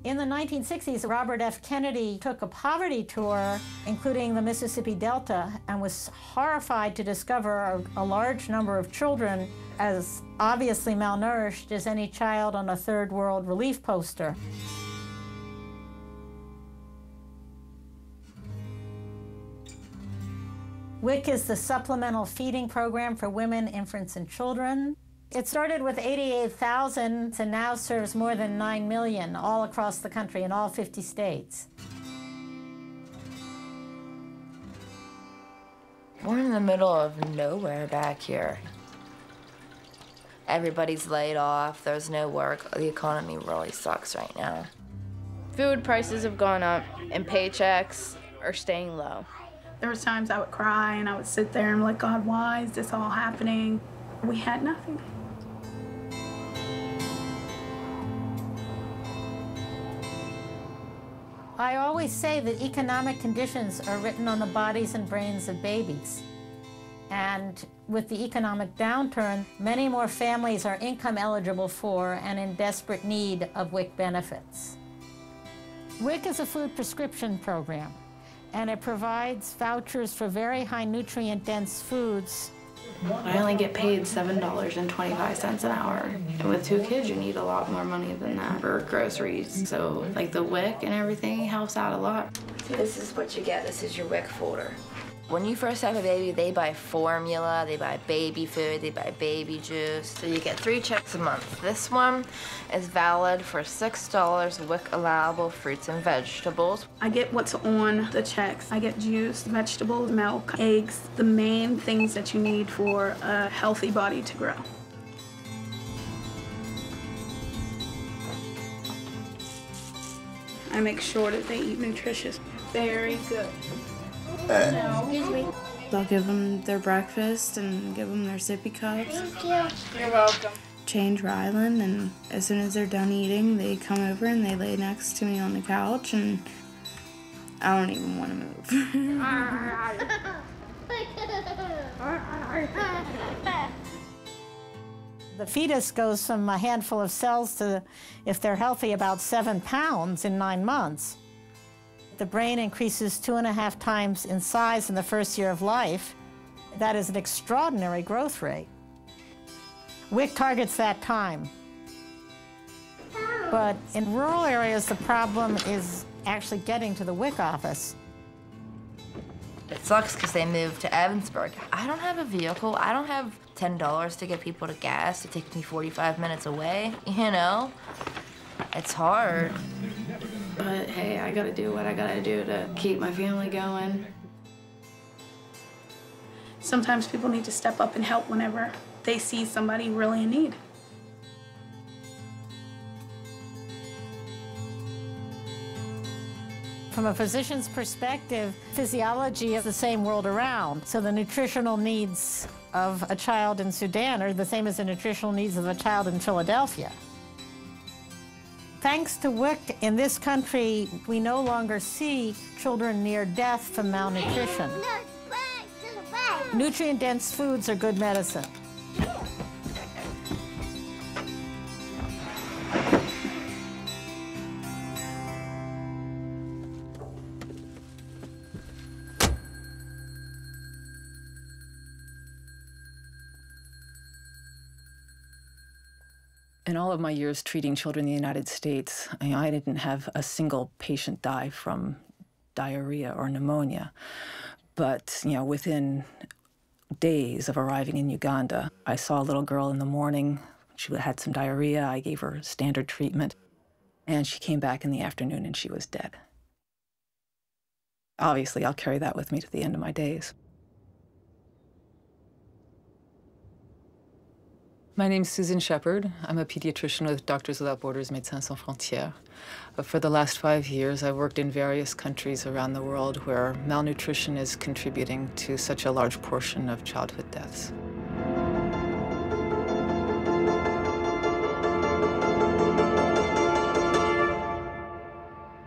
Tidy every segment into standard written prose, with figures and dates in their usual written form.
In the 1960s, Robert F. Kennedy took a poverty tour, including the Mississippi Delta, and was horrified to discover a large number of children as obviously malnourished as any child on a third world relief poster. WIC is the supplemental feeding program for women, infants, and children. It started with 88,000 and now serves more than 9 million all across the country in all 50 states. We're in the middle of nowhere back here. Everybody's laid off, there's no work. The economy really sucks right now. Food prices have gone up and paychecks are staying low. There was times I would cry and I would sit there and be like, God, why is this all happening? We had nothing. I always say that economic conditions are written on the bodies and brains of babies. And with the economic downturn, many more families are income eligible for and in desperate need of WIC benefits. WIC is a food prescription program, and it provides vouchers for very high nutrient-dense foods. I only get paid $7.25 an hour. And with 2 kids, you need a lot more money than that for groceries. So, like the WIC and everything helps out a lot. This is what you get. This is your WIC folder. When you first have a baby, they buy formula, they buy baby food, they buy baby juice. So you get 3 checks a month. This one is valid for $6 WIC allowable fruits and vegetables. I get what's on the checks. I get juice, vegetables, milk, eggs, the main things that you need for a healthy body to grow. I make sure that they eat nutritious. Very good. Excuse me. I'll give them their breakfast and give them their sippy cups. Thank you. You're welcome. Change Rylan, and as soon as they're done eating, they come over and they lay next to me on the couch, and I don't even want to move. The fetus goes from a handful of cells to, if they're healthy, about 7 pounds in 9 months. The brain increases 2.5 times in size in the first year of life. That is an extraordinary growth rate. WIC targets that time. But in rural areas, the problem is actually getting to the WIC office. It sucks because they moved to Evansburg. I don't have a vehicle. I don't have $10 to get people to gas. It takes me 45 minutes away, you know? It's hard. But hey, I gotta do what I gotta do to keep my family going. Sometimes people need to step up and help whenever they see somebody really in need. From a physician's perspective, physiology is the same world around. So the nutritional needs of a child in Sudan are the same as the nutritional needs of a child in Philadelphia. Thanks to WIC in this country, we no longer see children near death from malnutrition. Nutrient-dense foods are good medicine. In all of my years treating children in the United States, I didn't have a single patient die from diarrhea or pneumonia. But, within days of arriving in Uganda, I saw a little girl in the morning. She had some diarrhea. I gave her standard treatment. And she came back in the afternoon and she was dead. Obviously, I'll carry that with me to the end of my days. My name's Susan Shepard. I'm a pediatrician with Doctors Without Borders, Médecins Sans Frontières. For the last 5 years, I've worked in various countries around the world where malnutrition is contributing to such a large portion of childhood deaths.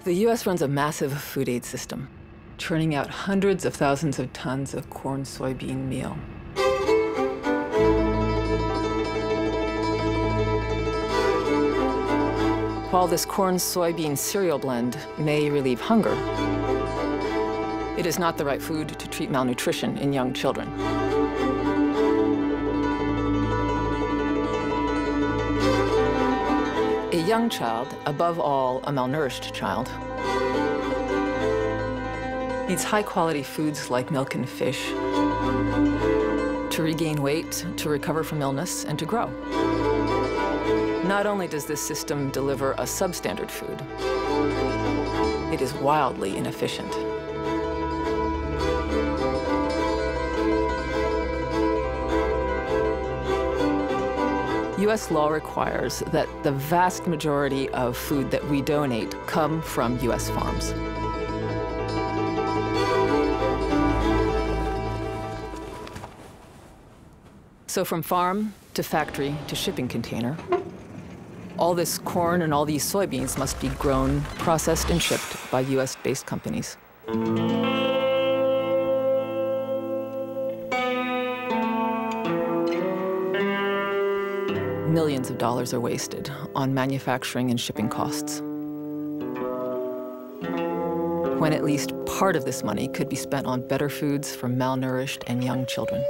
The U.S. runs a massive food aid system, churning out hundreds of thousands of tons of corn soybean meal. While this corn-soybean cereal blend may relieve hunger, it is not the right food to treat malnutrition in young children. A young child, above all a malnourished child, needs high-quality foods like milk and fish to regain weight, to recover from illness, and to grow. Not only does this system deliver a substandard food, it is wildly inefficient. U.S. law requires that the vast majority of food that we donate come from U.S. farms. So from farm to factory to shipping container, all this corn and all these soybeans must be grown, processed, and shipped by U.S.-based companies. Millions of dollars are wasted on manufacturing and shipping costs, when at least part of this money could be spent on better foods for malnourished and young children.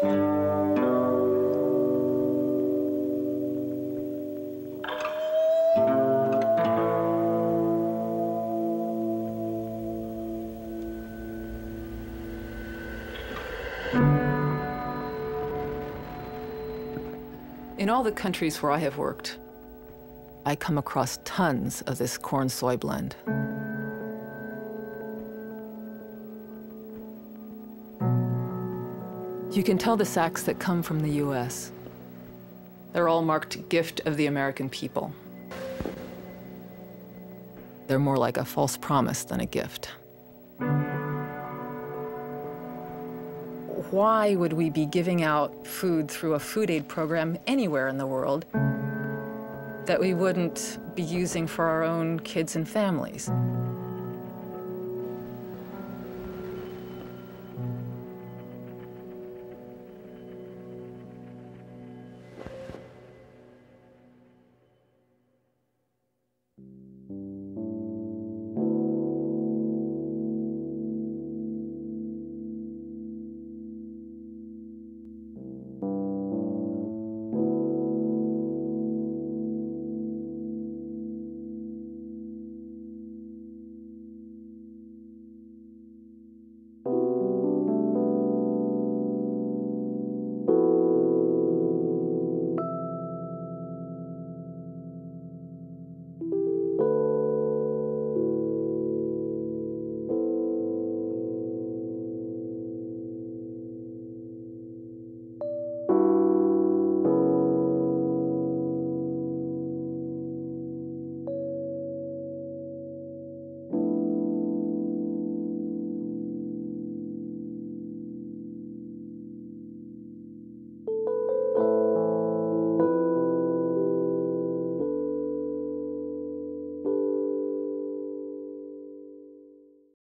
In all the countries where I have worked, I come across tons of this corn-soy blend. You can tell the sacks that come from the US. They're all marked gift of the American people. They're more like a false promise than a gift. Why would we be giving out food through a food aid program anywhere in the world that we wouldn't be using for our own kids and families?